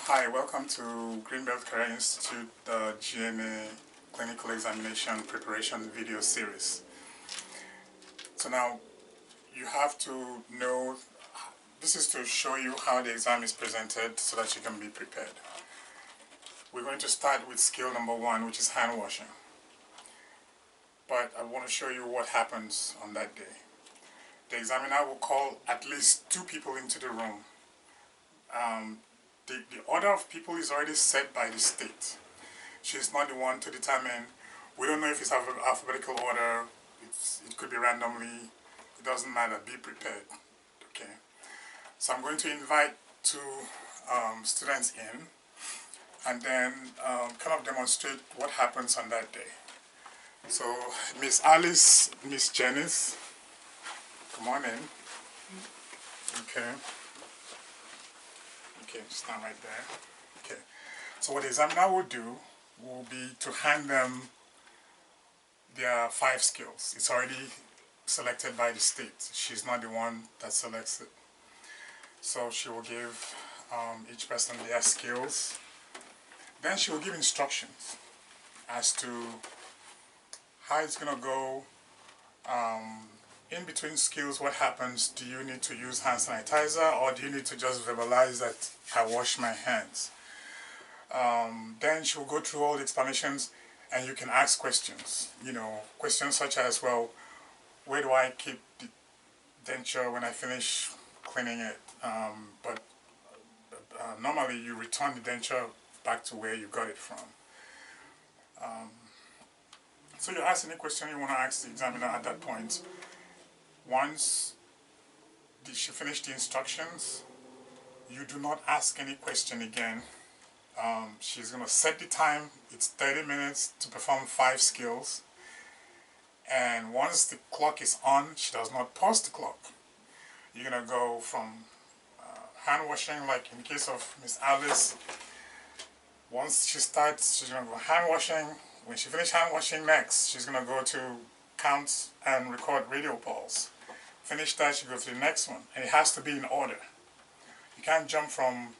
Hi, welcome to Greenbelt Career Institute GMA Clinical Examination Preparation video series. So now you have to know, this is to show you how the exam is presented so that you can be prepared. We're going to start with skill number 1, which is hand washing. But I want to show you what happens on that day. The examiner will call at least 2 people into the room. The order of people is already set by the state. She's not the one to determine. We don't know if it's alphabetical order. It could be randomly. It doesn't matter. Be prepared. Okay. So I'm going to invite 2 students in and then kind of demonstrate what happens on that day. So Miss Alice, Miss Janice, come on in. Okay. Okay, stand right there. Okay. So what the examiner will do will be to hand them their 5 skills. It's already selected by the state. She's not the one that selects it. So she will give each person their skills. Then she will give instructions as to how it's going to go. In between skills, what happens? Do you need to use hand sanitizer, or do you need to just verbalize that I wash my hands? Then she will go through all the explanations, and you can ask questions. You know, questions such as, well, where do I keep the denture when I finish cleaning it? Normally you return the denture back to where you got it from. So you ask any question you want to ask the examiner at that point. Once she finished the instructions, you do not ask any question again. She's going to set the time. It's 30 minutes to perform 5 skills. And once the clock is on, she does not pause the clock. You're going to go from hand washing, like in the case of Miss Alice. Once she starts, she's going to go hand washing. When she finishes hand washing next, she's going to go to count and record radio pulse. Finish that, she goes to the next one. And it has to be in order. You can't jump from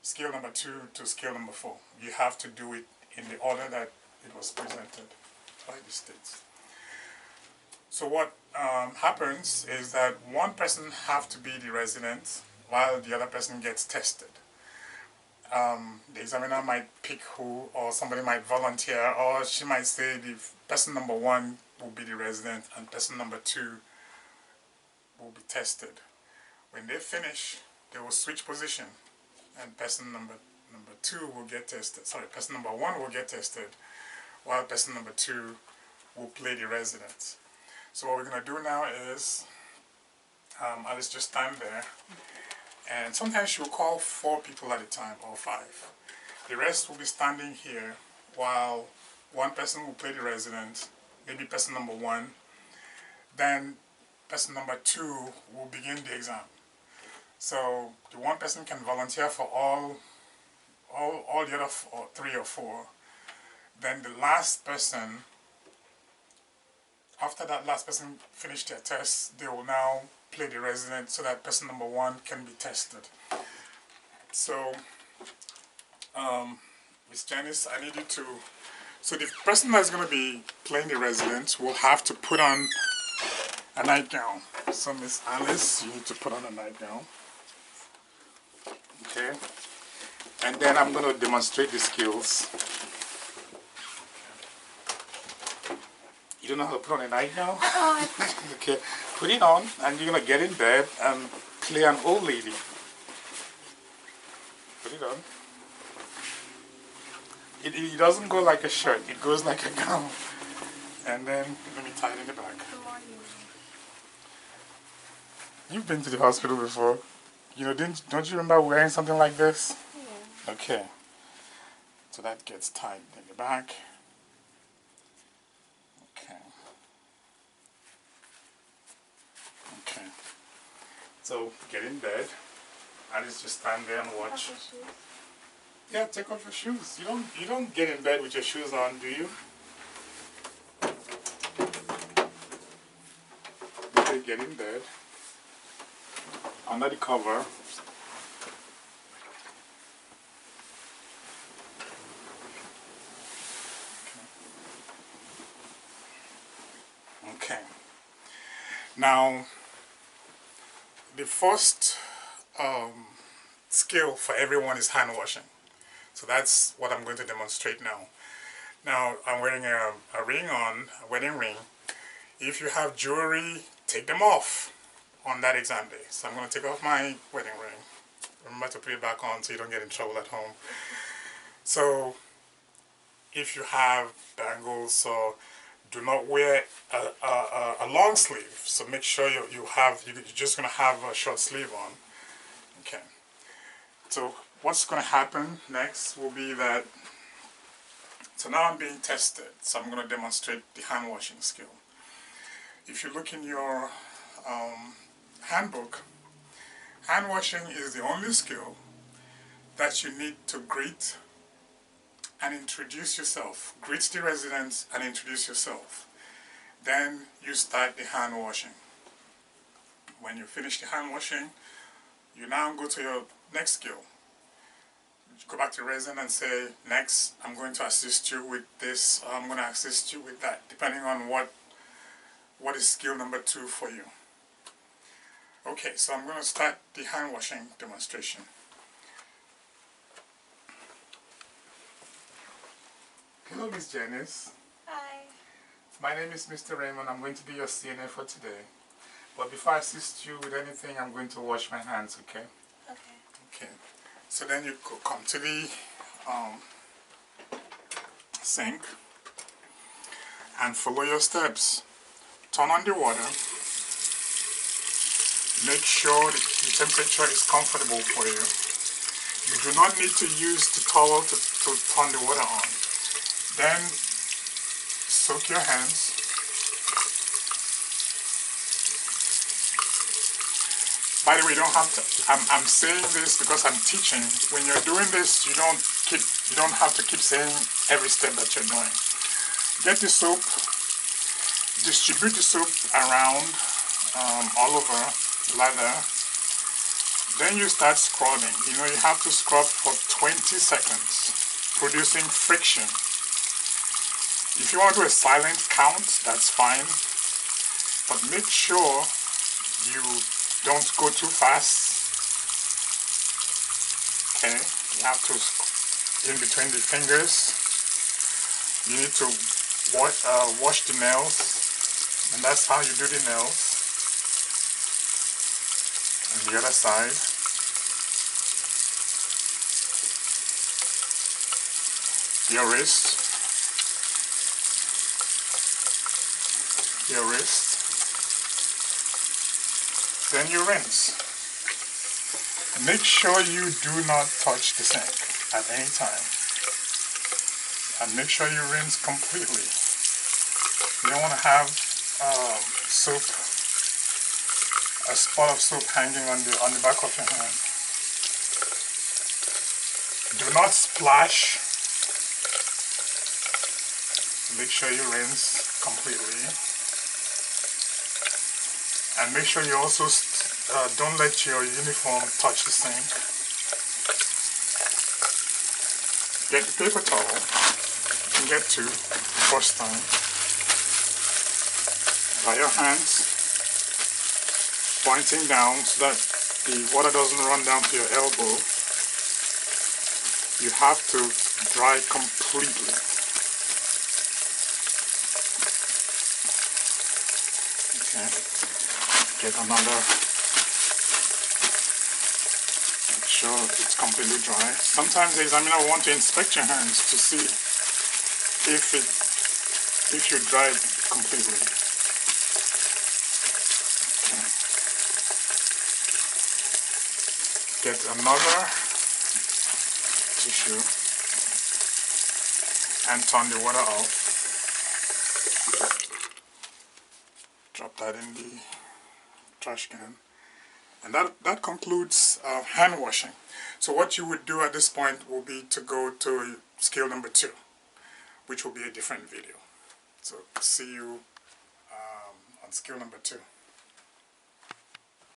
skill number 2 to skill number 4. You have to do it in the order that it was presented by the states. So what happens is that one person has to be the resident while the other person gets tested. The examiner might pick who, or somebody might volunteer, or she might say the person number 1 will be the resident and person number 2 will be tested. When they finish, they will switch position, and person number 2 will get tested. Sorry, person number 1 will get tested, while person number 2 will play the resident. So what we're going to do now is, Alice just stand there, and sometimes she'll call 4 people at a time, or 5. The rest will be standing here, while one person will play the resident, maybe person number 1. Then person number 2 will begin the exam. So the one person can volunteer for all the other 3 or 4. Then the last person, after that last person finished their test, they will now play the resident so that person number 1 can be tested. So, Miss Janice, I need you to, so the person that's going to be playing the resident will have to put on a nightgown. So Miss Alice, you need to put on a nightgown. Okay. And then I'm going to demonstrate the skills. You don't know how to put on a nightgown? Okay. Put it on, and you're going to get in bed and play an old lady. Put it on. It doesn't go like a shirt. It goes like a gown. And then, let me tie it in the back. You've been to the hospital before. You know, don't you remember wearing something like this? Yeah. Okay. So that gets tied in the back. Okay. Okay. So get in bed. Alice, just stand there and watch. Yeah, take off your shoes. You don't get in bed with your shoes on, do you? Okay, get in bed. Under the cover. Now, the first skill for everyone is hand washing. So that's what I'm going to demonstrate now. Now, I'm wearing a wedding ring. If you have jewelry, take them off on that exam day. So I'm going to take off my wedding ring. Remember to put it back on so you don't get in trouble at home. So if you have bangles, so do not wear a long sleeve. So make sure you're just going to have a short sleeve on. Okay. So what's going to happen next will be that, so now I'm being tested. So I'm going to demonstrate the hand washing skill. If you look in your handbook, hand washing is the only skill that you need to greet and introduce yourself. Greet the residents and introduce yourself. Then you start the hand washing. When you finish the hand washing, you now go to your next skill. Go back to the resident and say, next, I'm going to assist you with this, or I'm going to assist you with that, depending on what is skill number 2 for you. Okay, so I'm going to start the hand washing demonstration. Hello, Miss Janice. Hi. My name is Mr. Raymond. I'm going to be your CNA for today. But before I assist you with anything, I'm going to wash my hands, okay? Okay. Okay. So then you come to the sink and follow your steps. Turn on the water. Make sure the temperature is comfortable for you. You do not need to use the towel to turn the water on. Then soak your hands. By the way, you don't have to. I'm saying this because I'm teaching. When you're doing this, you don't have to keep saying every step that you're doing. Get the soap. Distribute the soap around all over lather. Then you start scrubbing. You know, you have to scrub for 20 seconds, producing friction. If you want to do a silent count, that's fine. But make sure you don't go too fast. Okay, you have to, in between the fingers, you need to wash the nails, and that's how you do the nails. And the other side. Your wrist. Your wrist. Then you rinse. Make sure you do not touch the sink at any time. And make sure you rinse completely. You don't want to have soap, a spot of soap hanging on the back of your hand. Do not splash. Make sure you rinse completely. And make sure you also don't let your uniform touch the sink. Get the paper towel. You can get two the first time. By your hands, pointing down so that the water doesn't run down to your elbow. You have to dry completely. Okay. Get another, make sure it's completely dry. Sometimes the examiner will want to inspect your hands to see if you dried completely. Okay. Get another tissue and turn the water off. Drop that in the trash can, and that concludes hand washing. So what you would do at this point will be to go to skill number 2, which will be a different video. So see you on skill number 2.